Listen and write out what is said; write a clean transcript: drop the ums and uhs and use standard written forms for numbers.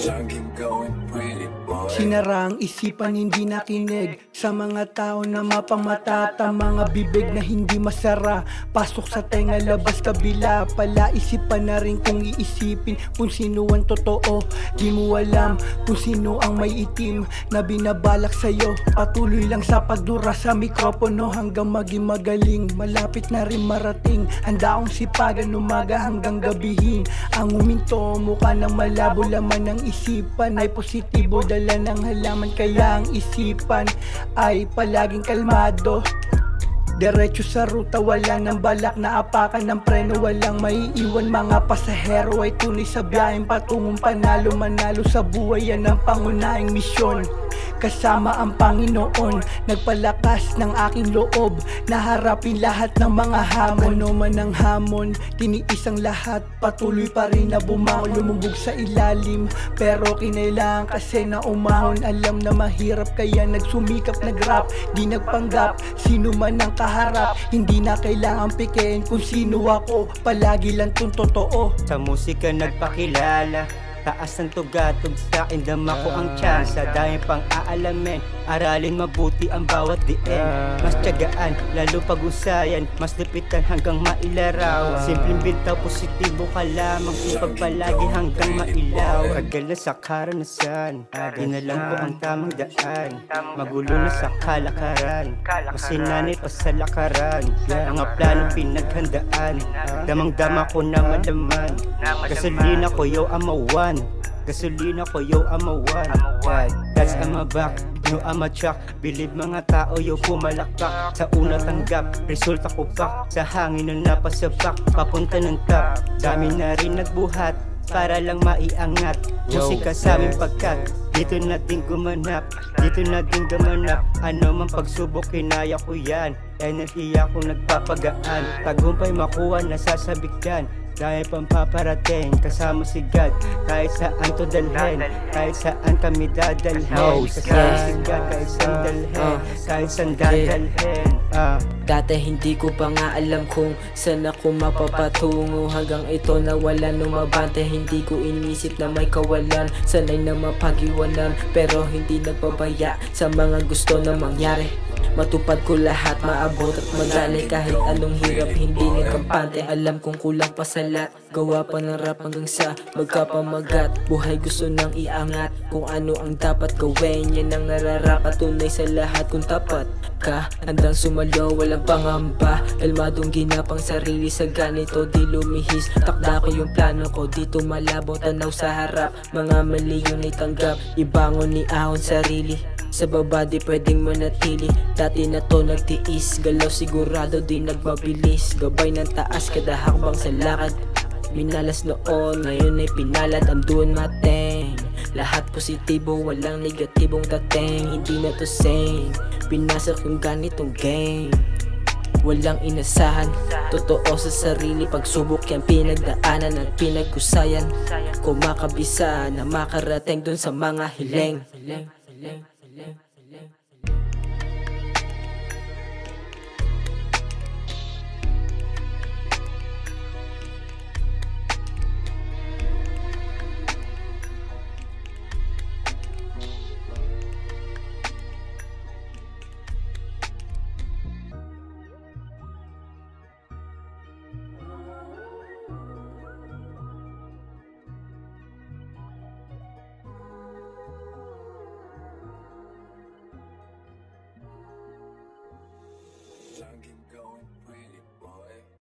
siyang going pretty boy. Sinara ang isipan, hindi nakinig sa mga tao na mapangmatata, mga bibig na hindi masara. Pasok sa tenga, labas kabila. Pala isipan na rin kung iisipin kung sino ang totoo. Di mo alam kung sino ang may itim na binabalak sa'yo. Patuloy lang sa pagdura sa mikropono hanggang maging magaling. Malapit na rin marating, handa akong sipagan umaga hanggang gabihin. Ang uminto, mukha ng malabo, laman ng isipan ay positibo, dala ng halaman, kaya ang isipan ay palaging kalmado. Diretso sa ruta, wala nang balak na apakan ng preno, walang maiiwan mga pasahero. Ay tunay sa biyaheng patungong panalo, manalo sa buhay, yan ang pangunahing misyon. Kasama ang Panginoon, nagpalakas ng aking loob na harapin lahat ng mga hamon. Ano man ang hamon, tiniis ang lahat, patuloy pa rin na bumangon, lumubog sa ilalim. Pero kinailangan kasi na umahon, alam na mahirap kaya nagsumikap, nagrap, di nagpanggap. Sino man ang kaharap, hindi na kailangan pikein kung sino ako, palagi lang tong totoo. Sa musika nagpakilala, taas ng tugatog sa akin, dama ko ang tsansa. Dahil pang aalamin, aralin mabuti ang bawat diin. Mas tiyagaan, lalo pag-usayan, mas lipitan hanggang mailaraw. Simpleng bitaw, positibo ka lamang, ipagpalagi hanggang mailaw. Tagal na sa karanasan, inalam ko ang tamang daan. Magulo na sa kalakaran, masinanay pa sa lakaran. Mga plano pinaghandaan, damang-dama ko na malaman. Gasolina ko yo amawan, gasolina ko yo amawan. That's I'm a back, no I'm a track. Believe mga tao yo pumalakpak. Sa una tanggap, resulta ko pa. Sa hangin na napasapak, papunta ng top. Dami na rin nagbuhat para lang maiangat. Musika sa aming pagkat dito na din gumanap, dito na din gamanap. Ano man pagsubok, kinaya ko yan. Enerhiya ko nagpapagaan, tagumpay makuha nasasabikyan. Dahil pampaparating, kasama si God. Kahit saan to dalhin, kahit saan kami dadalhin. Kasama si God, kahit saan dalhin, kahit saan dadalhin. Dati hindi ko pa nga alam kung saan ako mapapatungo. Hanggang ito nawala numabante, hindi ko inisip na may kawalan. Sanay na mapag-iwanan, pero hindi nagpabaya sa mga gusto na mangyari. Matupad ko lahat, maabot at magali. Kahit anong hirap, hindi nagkampante. Alam kong kulang pa sa lahat, gawa pa ng rap hanggang sa magkapamagat. Buhay gusto nang iangat, kung ano ang dapat gawin, yan ang nararapat. Tunay sa lahat kung tapat ka, handang sumalo, walang pangamba. Kalmadong ginapang sarili sa ganito, di lumihis. Takda ko yung plano ko, dito malabo, tanaw sa harap. Mga mali yung itanggap, ibangon ni ahon sarili. Sa baba di pwedeng manatili, dati na to nagtiis. Galaw sigurado di nagmabilis, gabay ng taas kada hakbang sa lakad. Minalas noon, ngayon ay pinalad, I'm doing my thing. Lahat positibo, walang negatibong dating. Hindi na to same, pinasok yung ganitong game. Walang inasahan, totoo sa sarili. Pagsubok yan pinagdaanan at pinagkusayan. Kung makabisa na makarating dun sa mga hiling.